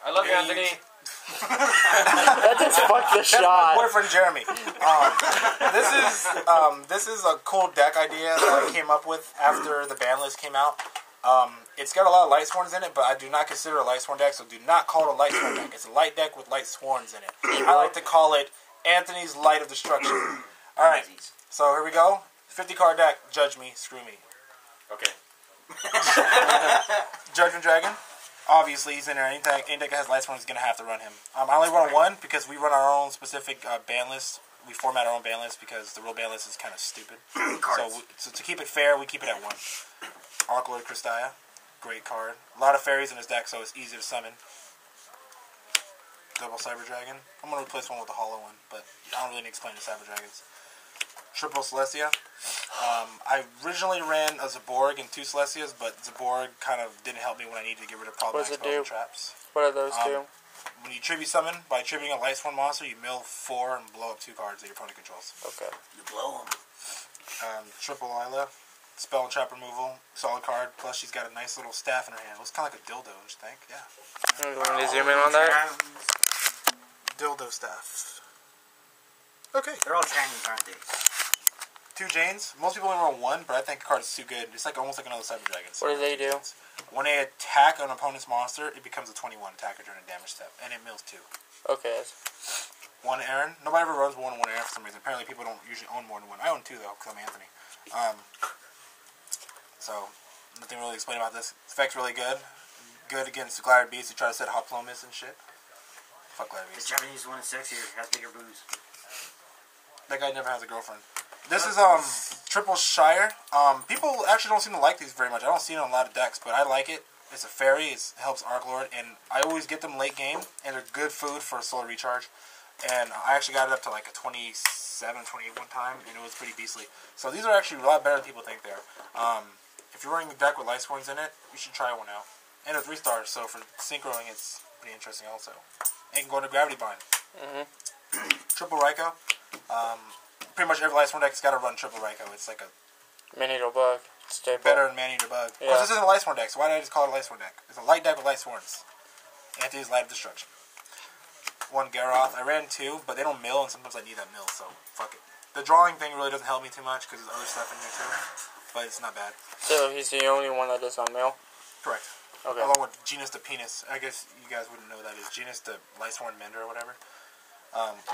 I love you, Anthony. That just fucked the shot. That's my boyfriend Jeremy. This is a cool deck idea that I came up with after the ban list came out. It's got a lot of light sworns in it, but I do not consider it a light sworn deck, so do not call it a light sworn deck. It's a light deck with light sworns in it. I like to call it Anthony's Light of Destruction. Alright, so here we go. 50 card deck. Judge me. Screw me. Okay. Judgment Dragon. Obviously, he's in there. Any deck that has light sworns is going to have to run him. I only run one because we run our own specific ban list. We format our own ban list because the real ban list is kind of stupid. So to keep it fair, we keep it at one. Archlord Christia. Great card. A lot of fairies in his deck, so it's easy to summon. Double Cyber Dragon. I'm going to replace one with a hollow one, but I don't really need to explain the Cyber Dragons. Triple Celestia. I originally ran a Zaborg and 2 Celestias, but Zaborg kind of didn't help me when I needed to get rid of problematic spells and traps. What are those do? When you tribute summon, by tributing a light sworn monster, you mill 4 and blow up 2 cards that your opponent controls. Okay. You blow them. Triple Lila. Spell and trap removal. Solid card. Plus she's got a nice little staff in her hand. Looks kind of like a dildo, don't you think? Yeah. You want me to zoom in on that? Dildo staff. Okay. They're all trannies, aren't they? 2 Janes. Most people only roll 1, but I think the card is too good. It's like almost like another Cyber Dragon. What do they do? When they attack an opponent's monster, it becomes a 21 attacker during a damage step, and it mills 2. Okay. 1 Aaron. Nobody ever runs more than 1 Aaron for some reason. Apparently people don't usually own more than 1. I own 2 though, because I'm Anthony. So, nothing really to explain about this. Effect's really good. Good against Glider Beast who try to set Hoplomus and shit. Fuck Glider Beast. The Japanese one is sexier, has bigger boobs. That guy never has a girlfriend. This is Triple Shire. People actually don't seem to like these very much. I don't see it on a lot of decks, but I like it. It's a fairy. It helps Archlord, and I always get them late game, and they're good food for solar recharge. And I actually got it up to like a 27, 28 one time, and it was pretty beastly. So these are actually a lot better than people think they are. If you're running a deck with light sworns in it, you should try one out. And a 3 stars, so for synchroing, it's pretty interesting also. And you can go into Gravity Bind. Triple Raikou. Pretty much every light sworn deck has got to run Triple Raikou. It's like a Man-Eater Bug. Staple. better than Man-Eater Bug. Of course, this isn't a light sworn deck, so why did I just call it a light sworn deck? It's a light deck with light sworns. Anthony's Light of Destruction. 1 Garoth. I ran 2, but they don't mill, and sometimes I need that mill, so fuck it. The drawing thing really doesn't help me too much, because there's other stuff in there too. But it's not bad. So he's the only one that does not mill? Correct. Okay. Along with Genus the Penis. I guess you guys wouldn't know what that is. Genus the Light Sworn Mender or whatever.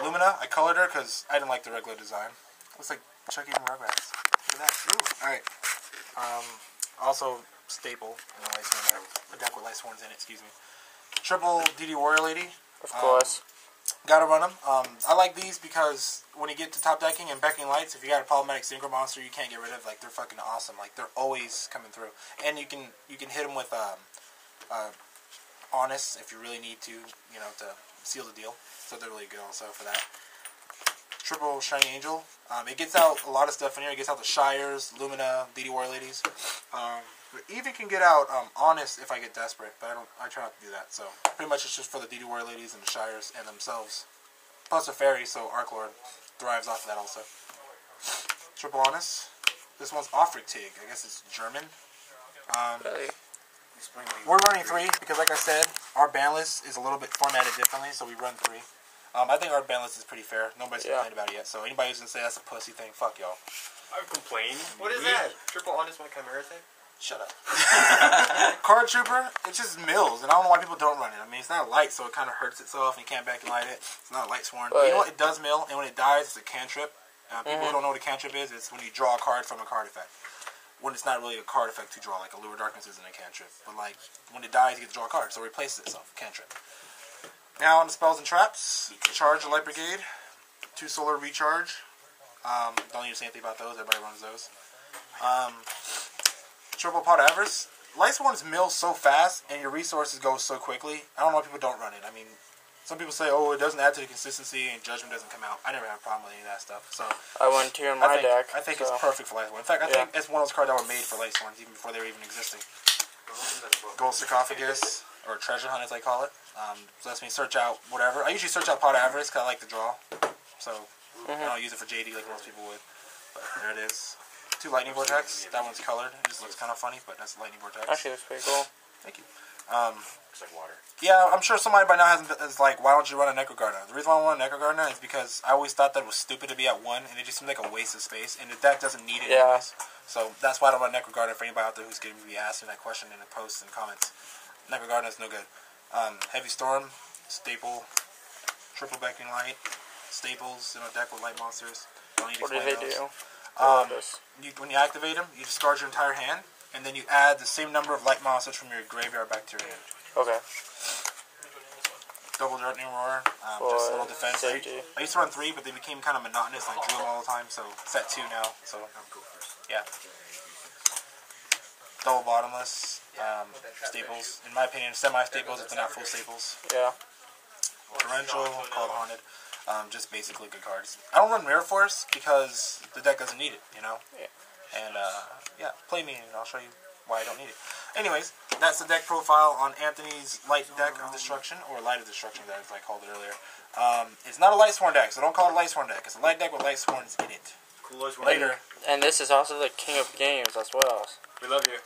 Lumina, I colored her because I didn't like the regular design. Looks like Chucky from Rugrats. Look at that. Ooh. Alright. Also, staple in the Light Sworn deck. A deck with Light Sworns in it, excuse me. Triple DD Warrior Lady. Of course. Gotta run them. I like these because when you get to top decking and becking lights, if you got a problematic synchro monster you can't get rid of, like they're fucking awesome. Like they're always coming through, and you can hit them with Honest if you really need to, you know, to seal the deal. So they're really good also for that. Triple Shiny Angel. It gets out a lot of stuff in here. It gets out the Shires, Lumina, DD Warrior Ladies. But even can get out Honest if I get desperate, but I try not to do that. So pretty much it's just for the DD Warrior Ladies and the Shires and themselves. Plus a fairy, so Archlord thrives off of that also. Triple Honest. This one's Aufrichtig. I guess it's German. We're running 3 because, like I said, our ban list is a little bit formatted differently, so we run 3. I think our ban list is pretty fair. Nobody's complained about it yet, so anybody who's going to say that's a pussy thing, fuck y'all. I complain. What is that? Triple Honest my Chimera thing? Shut up. Card Trooper, it just mills, and I don't know why people don't run it. I mean, it's not light, so it kind of hurts itself, and you can't back and light it. It's not light sworn. But you know what? It does mill, and when it dies, it's a cantrip. People who don't know what a cantrip is, it's when you draw a card from a card effect. When it's not really a card effect to draw, like Allure Darkness isn't a cantrip. But like, when it dies, you get to draw a card, so it replaces itself. Cantrip. Now on the spells and traps, charge the Light Brigade, 2 solar recharge. Don't need to say anything about those, everybody runs those. Triple Pot Avarice. Light Sworns mill so fast, and your resources go so quickly. I don't know why people don't run it. I mean, some people say, oh, it doesn't add to the consistency, and Judgment doesn't come out. I never have a problem with any of that stuff. So I won 2 in my deck. I think it's perfect for Light Sworns. In fact, I think it's one of those cards that were made for Light Sworns, even before they were even existing. Gold Sarcophagus, or Treasure Hunt as I call it. So lets me search out whatever. I usually search out Pot Avarice because I like to draw. So I don't use it for JD like most people would. But there it is. 2 Lightning Vortex. That one's colored. It just looks kind of funny, but that's a Lightning Vortex. Actually, that's pretty cool. Thank you. It's like water. Yeah, I'm sure somebody by now is like, why don't you run a Necro Gardener? The reason why I want a Necro Gardener is because I always thought that it was stupid to be at 1, and it just seemed like a waste of space, and the deck doesn't need it anyways. So that's why I don't run Necro Gardener for anybody out there who's going to be asking that question in the posts and comments. Necro Gardener is no good. Heavy Storm, staple, triple Beckoning Light, staples in a deck with light monsters. Don't need to What do explain they those. do? When you activate them, you discard your entire hand, and then you add the same number of light monsters from your graveyard back to your hand. Okay. Double Threatening Roar, just a little defense. I used to run 3, but they became kind of monotonous, like drew them all the time, so set 2 now, so yeah. Double Bottomless, staples. In my opinion, semi-staples if they're not full staples. Yeah. Torrential, Call the Haunted, just basically good cards. I don't run Mirror Force because the deck doesn't need it, you know? Yeah. And, yeah, play me and I'll show you why I don't need it. Anyways, that's the deck profile on Anthony's Light Deck of Destruction, or Light of Destruction deck, as I called it earlier. It's not a Light Sworn deck, so don't call it a Light Sworn deck. It's a Light deck with Light Sworns in it. Cool. Later. And this is also the king of games as well. We love you.